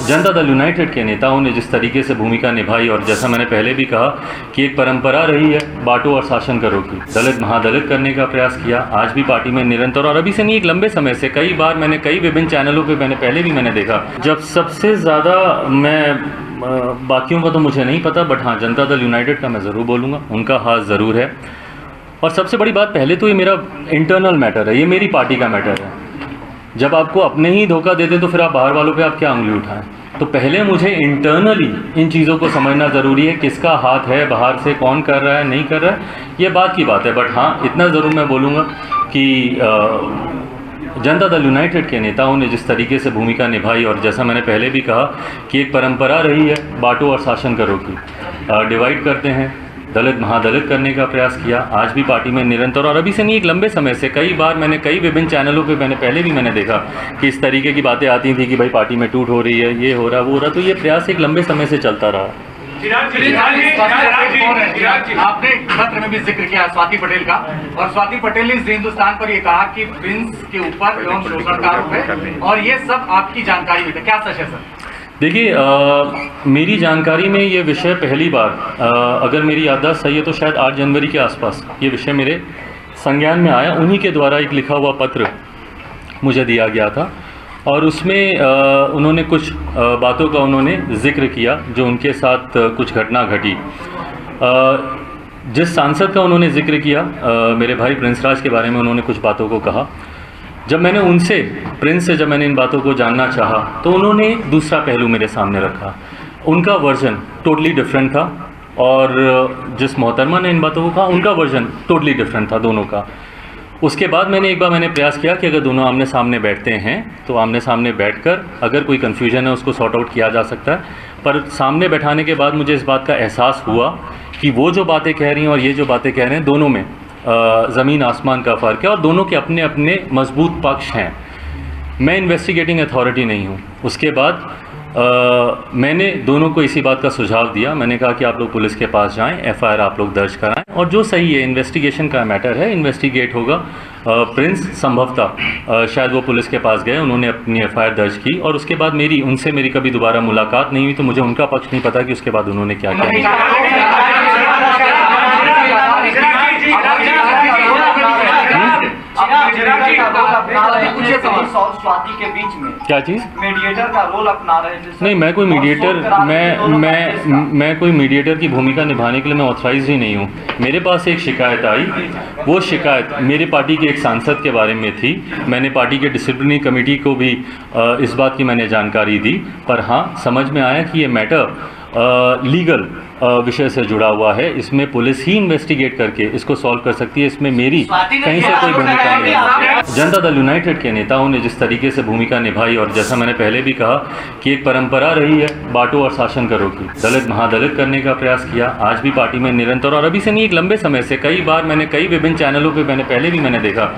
Janata Dal United के नेताओं ने जिस तरीके से भूमिका निभाई और जैसा मैंने पहले भी कहा कि एक परंपरा रही है बांटो और शासन करो की, दलित महादलित करने का प्रयास किया। आज भी पार्टी में निरंतर, और अभी से नहीं, एक लंबे समय से कई बार मैंने कई विभिन्न चैनलों पे पहले भी मैंने देखा। जब सबसे ज़्यादा मैं बाकियों का तो मुझे नहीं पता, बट हाँ, जनता दल यूनाइटेड का मैं ज़रूर बोलूँगा, उनका हाथ ज़रूर है। और सबसे बड़ी बात, पहले तो ये मेरा इंटरनल मैटर है, ये मेरी पार्टी का मैटर है। जब आपको अपने ही धोखा देते तो फिर आप बाहर वालों पे आप क्या उंगली उठाएं? तो पहले मुझे इंटरनली इन चीज़ों को समझना ज़रूरी है, किसका हाथ है, बाहर से कौन कर रहा है, नहीं कर रहा है, ये बात की बात है। बट हाँ, इतना ज़रूर मैं बोलूँगा कि जनता दल यूनाइटेड के नेताओं ने जिस तरीके से भूमिका निभाई और जैसा मैंने पहले भी कहा कि एक परंपरा रही है बांटो और शासन करो की, डिवाइड करते हैं, दलित महादलित करने का प्रयास किया। आज भी पार्टी में निरंतर, और अभी से नहीं, एक लंबे समय से कई बार मैंने कई विभिन्न चैनलों पे पहले भी मैंने देखा कि इस तरीके की बातें आती थी कि भाई पार्टी में टूट हो रही है, ये हो रहा, वो हो रहा। तो ये प्रयास एक लंबे समय से चलता रहा। आपने पत्र में भी जिक्र किया स्वाति पटेल का, और स्वाति पटेल ने इस हिंदुस्तान पर ये कहा कि प्रिंस के ऊपर एवं शोषण का आरोप है, और ये सब आपकी जानकारी में था, क्या सच है सर? देखिए, मेरी जानकारी में ये विषय पहली बार, अगर मेरी याददाश्त सही है तो शायद 8 जनवरी के आसपास ये विषय मेरे संज्ञान में आया। उन्हीं के द्वारा एक लिखा हुआ पत्र मुझे दिया गया था, और उसमें उन्होंने कुछ बातों का उन्होंने जिक्र किया जो उनके साथ कुछ घटना घटी। जिस सांसद का उन्होंने जिक्र किया, मेरे भाई प्रिंस राज के बारे में उन्होंने कुछ बातों को कहा। जब मैंने उनसे, प्रिंस से जब मैंने इन बातों को जानना चाहा तो उन्होंने दूसरा पहलू मेरे सामने रखा। उनका वर्जन टोटली डिफरेंट था, और जिस मोहतरमा ने इन बातों को कहा उनका वर्जन टोटली डिफरेंट था दोनों का। उसके बाद एक बार मैंने प्रयास किया कि अगर दोनों आमने सामने बैठते हैं तो आमने सामने बैठकर अगर कोई कन्फ्यूजन है उसको सॉर्ट आउट किया जा सकता है। पर सामने बैठाने के बाद मुझे इस बात का एहसास हुआ कि वो जो बातें कह रही हैं और ये जो बातें कह रहे हैं, दोनों में ज़मीन आसमान का फ़र्क है, और दोनों के अपने अपने मजबूत पक्ष हैं। मैं इन्वेस्टिगेटिंग अथॉरिटी नहीं हूँ। उसके बाद मैंने दोनों को इसी बात का सुझाव दिया। मैंने कहा कि आप लोग पुलिस के पास जाएं, एफआईआर आप लोग दर्ज कराएं, और जो सही है, इन्वेस्टिगेशन का मैटर है, इन्वेस्टिगेट होगा। प्रिंस संभवतः शायद वो पुलिस के पास गए, उन्होंने अपनी एफआईआर दर्ज की, और उसके बाद उनसे मेरी कभी दोबारा मुलाकात नहीं हुई, तो मुझे उनका पक्ष नहीं पता कि उसके बाद उन्होंने क्या किया। स्वाति के बीच में क्या चीज़? मीडिएटर का रोल अपना रहे हैं। नहीं, मैं कोई मीडिएटर, मैं कोई मीडिएटर की भूमिका निभाने के लिए मैं ऑथराइज ही नहीं हूँ। मेरे पास एक शिकायत आई, वो शिकायत मेरे पार्टी के एक सांसद के बारे में थी। मैंने पार्टी के डिसिप्लिनरी कमेटी को भी इस बात की मैंने जानकारी दी, पर हाँ, समझ में आया कि ये मैटर लीगल विषय से जुड़ा हुआ है। इसमें पुलिस ही इन्वेस्टिगेट करके इसको सॉल्व कर सकती है, इसमें मेरी कहीं से कोई भूमिका नहीं है। जनता दल यूनाइटेड के नेताओं ने जिस तरीके से भूमिका निभाई और जैसा मैंने पहले भी कहा कि एक परंपरा रही है बांटो और शासन करो की, दलित महादलित करने का प्रयास किया। आज भी पार्टी में निरंतर, और अभी से नहीं, एक लंबे समय से कई बार मैंने कई विभिन्न चैनलों पे पहले भी मैंने देखा